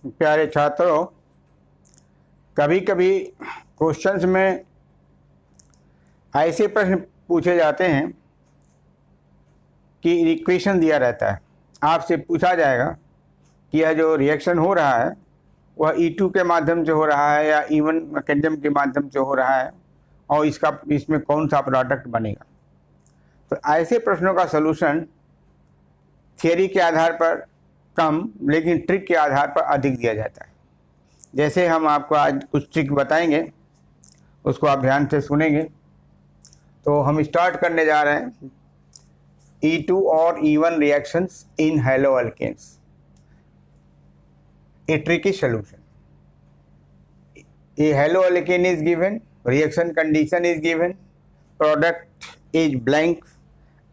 प्यारे छात्रों, कभी कभी क्वेश्चंस में ऐसे प्रश्न पूछे जाते हैं कि इक्वेशन दिया रहता है, आपसे पूछा जाएगा कि यह जो रिएक्शन हो रहा है वह E2 के माध्यम से हो रहा है या E1 मैकेनिज्म के माध्यम से हो रहा है और इसमें कौन सा प्रोडक्ट बनेगा। तो ऐसे प्रश्नों का सलूशन थियरी के आधार पर कम लेकिन ट्रिक के आधार पर अधिक दिया जाता है। जैसे हम आपको आज कुछ ट्रिक बताएंगे, उसको आप ध्यान से सुनेंगे। तो हम स्टार्ट करने जा रहे हैं E2 और E1 reactions in haloalkanes. A tricky solution. A haloalkane is given, reaction condition is given, product is blank,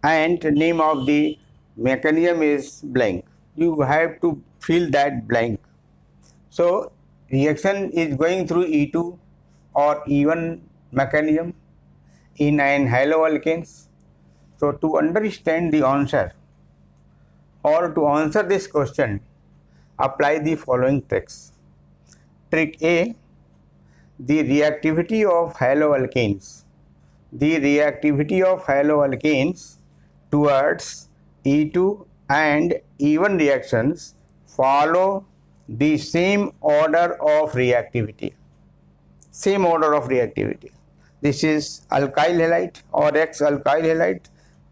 and name of the mechanism is blank. You have to fill that blank. So reaction is going through E2 or E1 mechanism in an haloalkanes. So to understand the answer or to answer this question, apply the following tricks. Trick A, the reactivity of haloalkanes. The reactivity of haloalkanes towards E2 and E1 reactions follow the same order of reactivity. Same order of reactivity. This is alkyl halide or X-alkyl halide,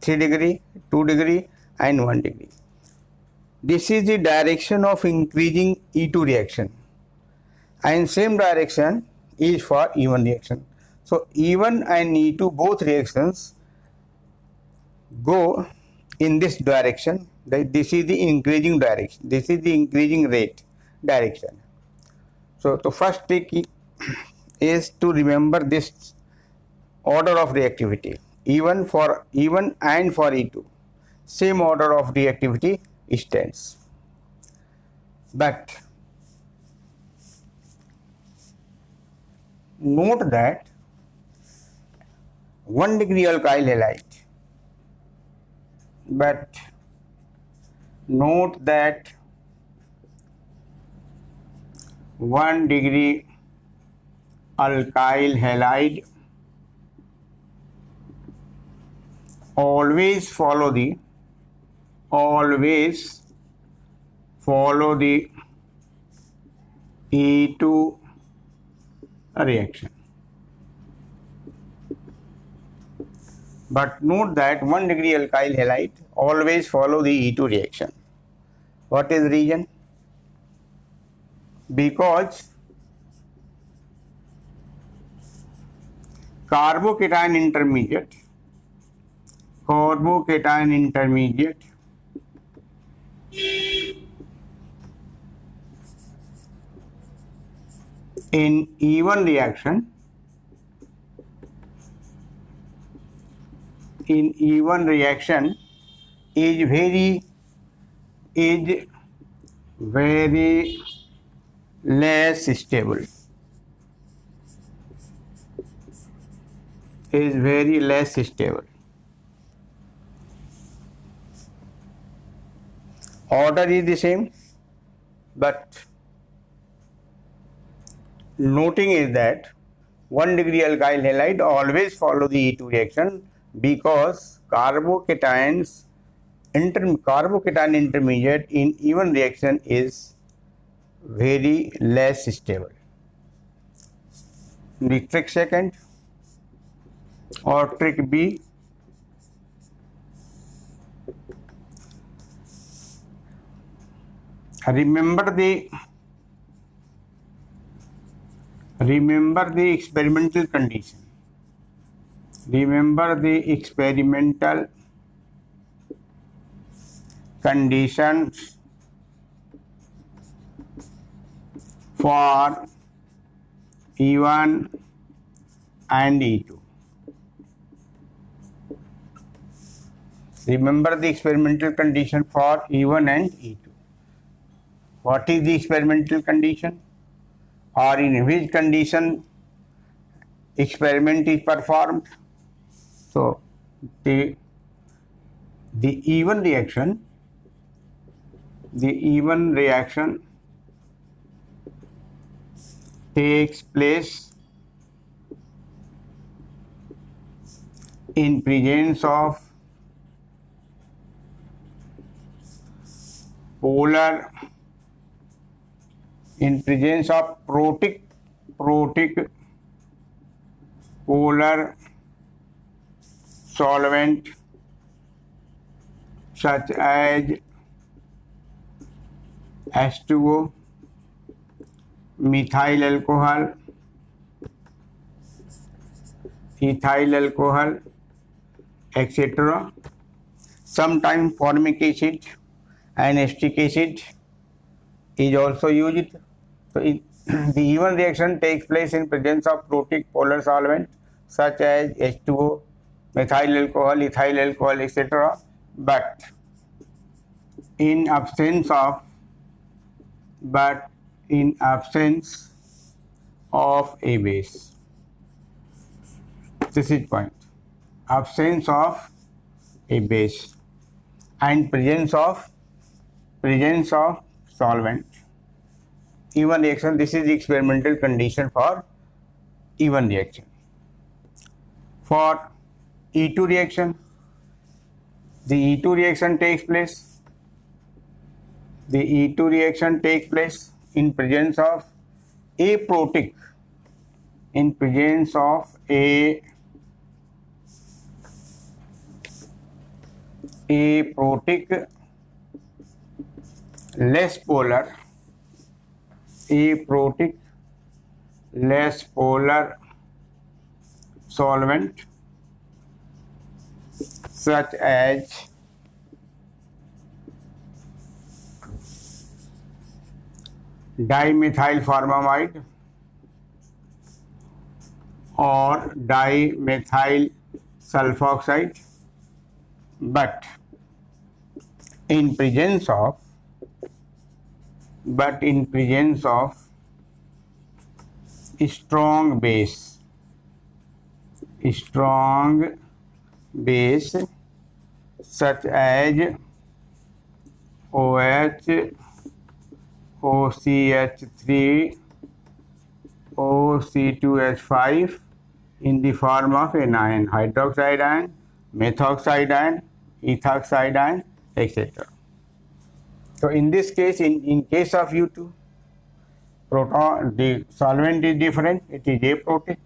3 degree, 2 degree and 1 degree. This is the direction of increasing E2 reaction, and same direction is for E1 reaction. So E1 and E2 both reactions go in this direction. This is the increasing direction. This is the increasing rate direction. So the first trick is to remember this order of reactivity. E1 for E1 and for E2, same order of reactivity stands. But note that 1 degree alkyl halide, but note that 1 degree alkyl halide always follow the E2 reaction. But note that 1 degree alkyl halide always follow the E2 reaction. What is the reason? Because carbocation intermediate in E1 reaction is very less stable. Order is the same, but noting is that 1 degree alkyl halide always follow the E2 reaction because carbocation intermediate in E1 reaction is very less stable. The trick second or trick B, remember the experimental condition. Remember the experimental conditions for E1 and E2. Remember the experimental condition for E1 and E2. What is the experimental condition, or in which condition experiment is performed? So the E1 reaction takes place in presence of polar, in presence of protic polar solvent such as H2O, methyl alcohol, ethyl alcohol, etc. Sometimes formic acid and acetic acid is also used. So the even reaction takes place in presence of protic polar solvent such as H2O, methyl alcohol, ethyl alcohol, etc. But in absence of a base. This is point. Absence of a base and presence of solvent. Even reaction. This is the experimental condition for even reaction. For E2 reaction, the E2 reaction takes place. The E2 reaction takes place in presence of aprotic, in presence of aprotic less polar, aprotic less polar solvent such as dimethyl formamide or dimethyl sulfoxide, but in presence of strong base such as OH, OCH3, OC2H5 in the form of anion, hydroxide ion, methoxide ion, ethoxide ion, etc. So in this case, in case of U2, proton, the solvent is different. It is aprotic,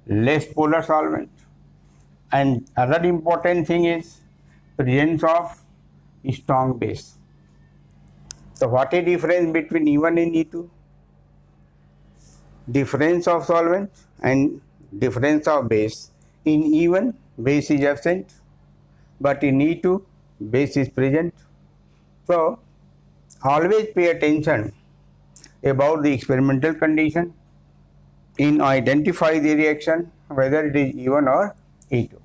less polar solvent. And other important thing is presence of strong base. So what is difference between E1 and E2? Difference of solvent and difference of base. In E1, base is absent, but in E2, base is present. So always pay attention about the experimental condition in identify the reaction, whether it is E1 or E2.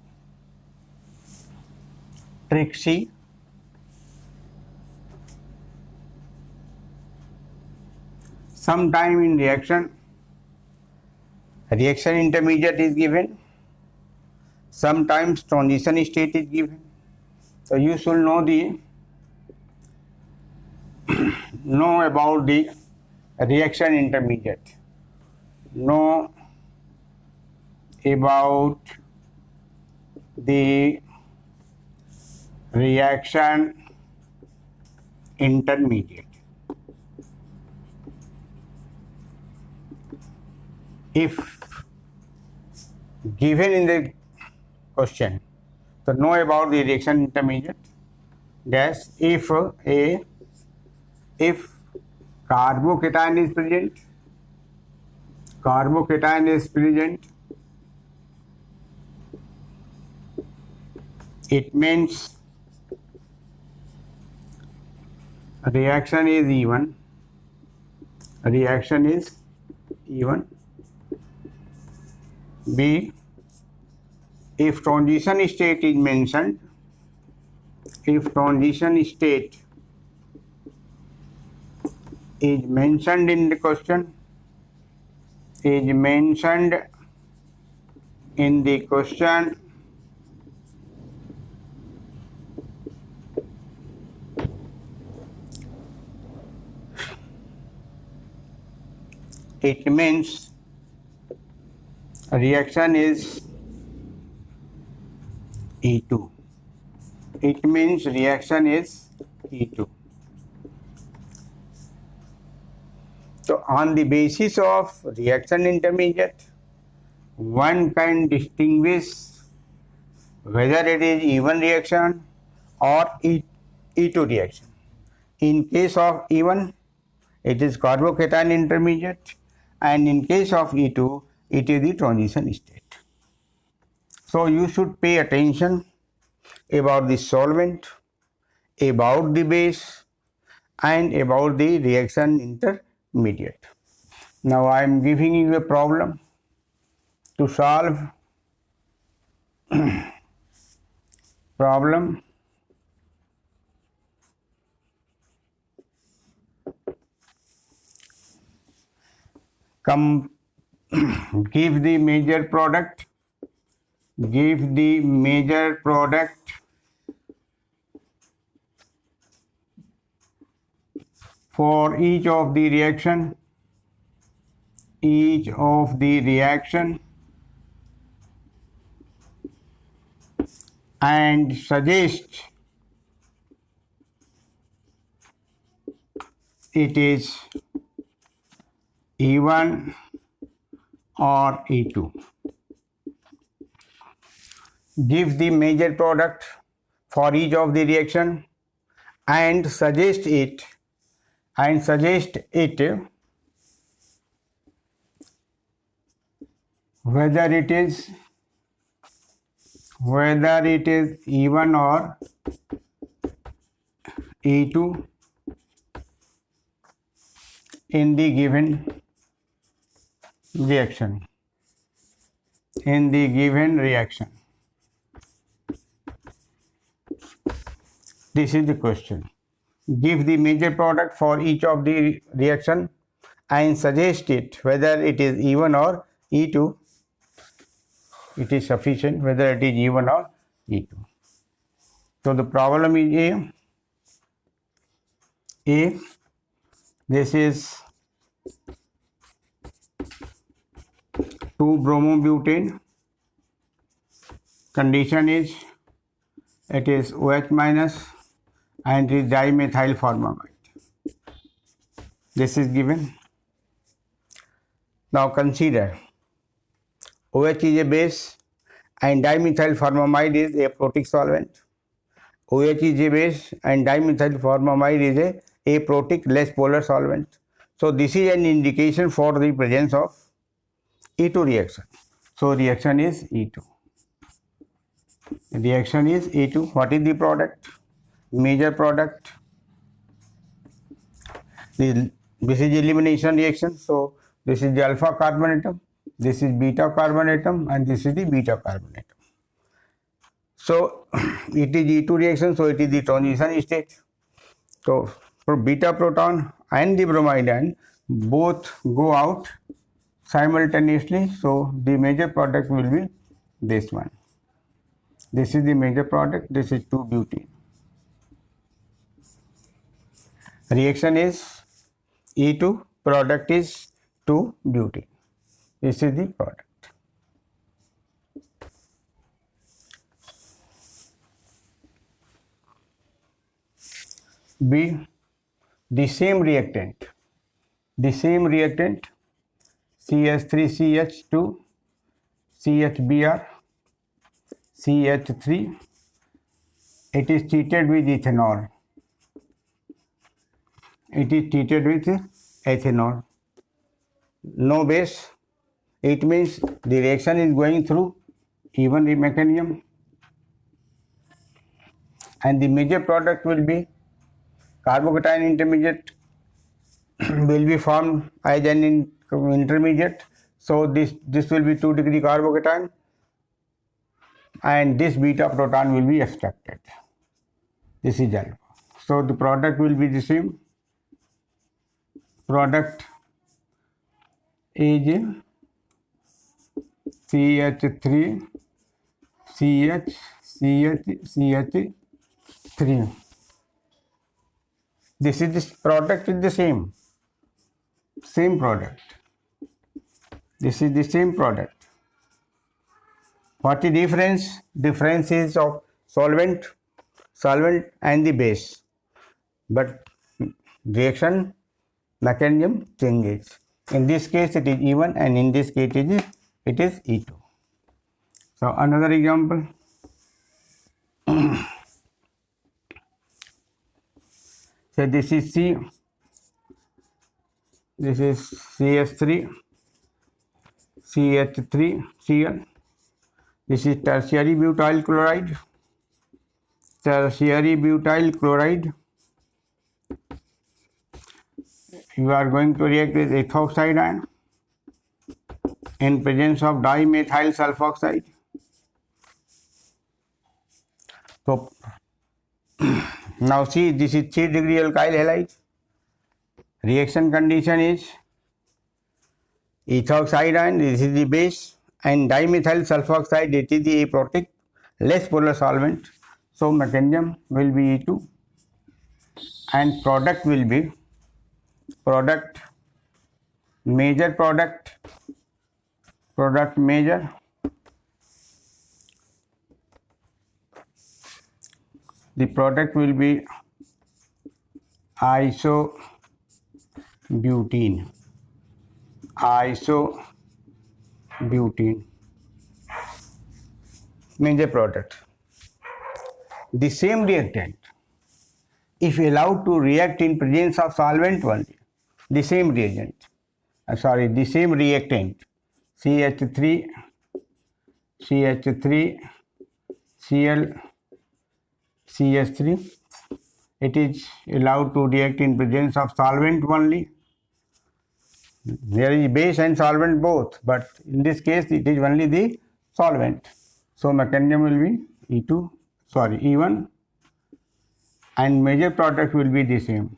Trick C. Sometime in reaction intermediate is given, sometimes transition state is given. So you should know about the reaction intermediate. Know about the reaction intermediate. If given in the question, so know about the reaction intermediate. Dash if carbocation is present, it means reaction is even. B, if transition state is mentioned, in the question, it means reaction is E2. It means reaction is E2. So on the basis of reaction intermediate, one can distinguish whether it is even reaction or E2 reaction. In case of E1, it is carbocation intermediate, and in case of E2, it is the transition state. So you should pay attention about the solvent, about the base, and about the reaction intermediate. Now I am giving you a problem to solve. Problem. Give the major product. Give the major product for each of the reaction. Each of the reaction, and suggest it is E1 or E2. Give the major product for each of the reaction and suggest it whether it is E1 or E2 in the given reaction. This is the question. Give the major product for each of the reaction and suggest it whether it is E1 or E2. It is sufficient whether it is E1 or E2. So the problem is A. This is 2-bromobutane. Condition is it is OH minus and it is dimethyl formamide. This is given. Now consider OH is a base and dimethyl formamide is a protic solvent. OH is a base and dimethyl formamide is a aprotic less polar solvent. So this is an indication for the presence of E2 reaction. So reaction is E2. Reaction is E2. What is the product? Major product. This is elimination reaction. So this is the alpha carbonatum, this is beta carbonatum, and this is the beta carbonatum. So it is E2 reaction, so it is the transition state. So for beta proton and the bromide ion both go out simultaneously, so the major product will be this one. This is the major product, this is 2-butene. Reaction is E2, product is 2-butene. This is the product. B, the same reactant CH3CH2 CHBr CH3, it is treated with ethanol. No base. It means the reaction is going through even mechanism, and the major product will be carbocation intermediate will be formed as an intermediate. So this will be 2-degree carbocation, and this beta proton will be extracted. This is alpha. So the product will be the same. Product is CH3 CH3. This product is the same product. This is the same product. What is difference? Difference is of solvent and the base, but reaction mechanism changes. In this case it is E1 and in this case it is E2. So another example. So this is C, this is CH3, CH3, Cl. This is tertiary butyl chloride. Tertiary butyl chloride. You are going to react with ethoxide ion in presence of dimethyl sulfoxide. So now see, this is 3-degree alkyl halide. Reaction condition is ethoxide ion, this is the base, and dimethyl sulfoxide, it is the aprotic less polar solvent. So mechanism will be E2 and product will be major. The product will be isobutene. Major product. The same reactant, if allowed to react in presence of solvent only, the same reagent, the same reactant, CH3, Cl, CH3, it is allowed to react in presence of solvent only. There is base and solvent both, but in this case it is only the solvent. So mechanism will be E1 and major product will be the same.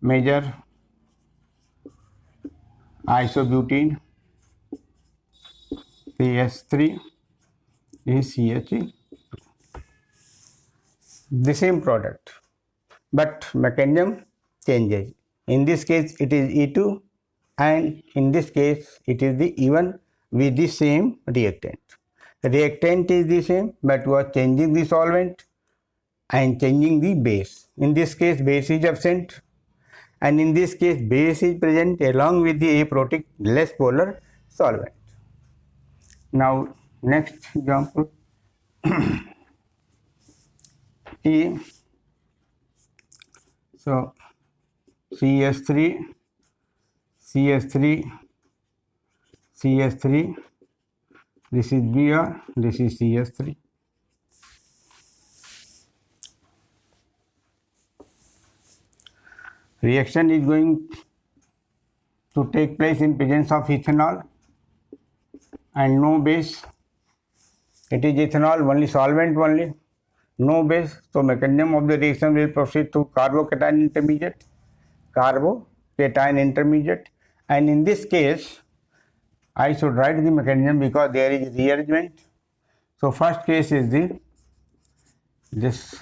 Major isobutene, CH3 is CH2. The same product, but mechanism changes. In this case it is E2 and in this case it is the E1 with the same reactant. Reactant is the same, but we are changing the solvent and changing the base. In this case base is absent and in this case base is present along with the aprotic less polar solvent. Now next example. E. So CH3, this is Br, this is CH3. Reaction is going to take place in presence of ethanol and no base. It is ethanol, only solvent only, no base. So mechanism of the reaction will proceed to carbocation intermediate, and in this case I should write the mechanism because there is rearrangement. So first case is this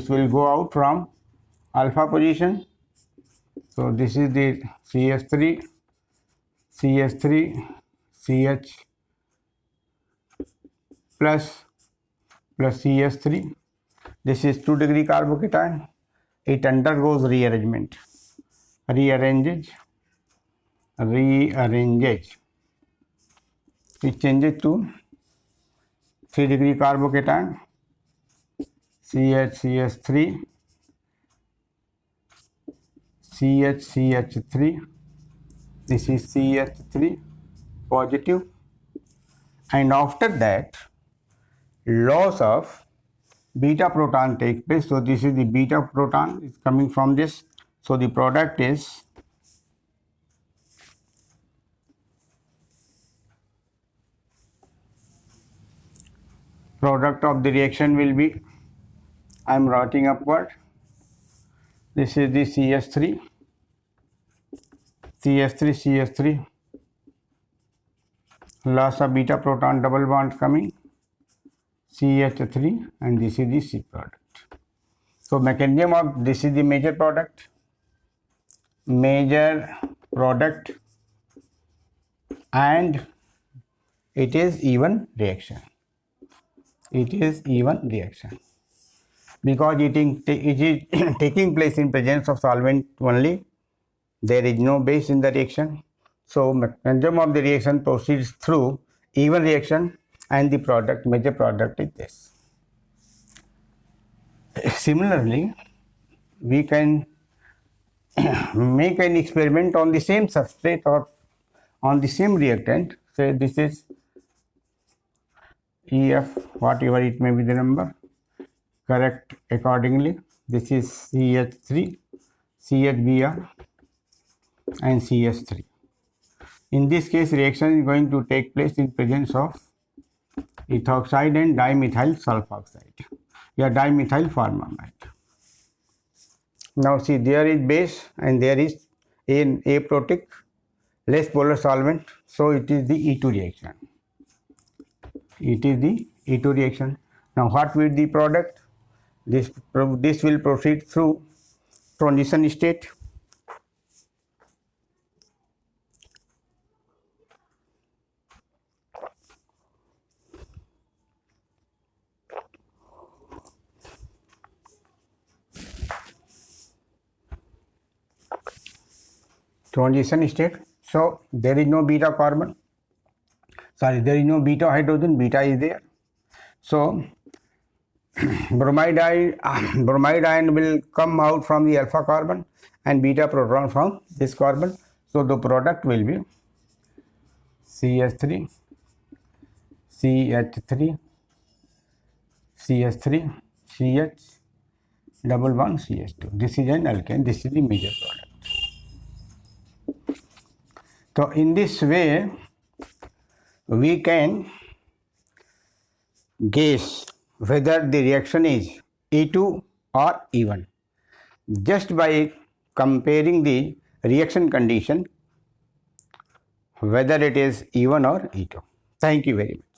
will go out from alpha position. So this is the CH3, CH plus CH3. This is 2-degree carbocation. It undergoes rearranges. It changes to 3-degree carbocation, CH3, CH3. This is CH3 positive, and after that loss of beta proton takes place. So this is the beta proton is coming from this. So the product is product of the reaction will be, I am writing upward. This is the CH3, loss of beta proton double bond coming, CH3, and this is the C product. So mechanism of this is the major product and it is even reaction. It is even reaction because it is taking place in presence of solvent only. There is no base in the reaction, so mechanism of the reaction proceeds through even reaction, and the product, major product, is this. Similarly, we can make an experiment on the same substrate or on the same reactant. Say this is EF, whatever it may be the number, correct accordingly. This is CH3, CHBr and CH3. In this case, reaction is going to take place in presence of ethoxide and dimethyl sulfoxide, या dimethyl formamide. Now see, there is base and there is an aprotic less polar solvent, so it is the E2 reaction. It is the E2 reaction. Now what will the product? This will proceed through transition state. Transition state. So there is no beta carbon. Sorry, there is no beta hydrogen. Beta is there. So bromide ion will come out from the alpha carbon and beta proton from this carbon. So the product will be CH3, CH3, CH3, CH double bond CH2. This is an alkane. This is the major product. So in this way, we can guess whether the reaction is E2 or E1 just by comparing the reaction condition, whether it is E1 or E2. Thank you very much.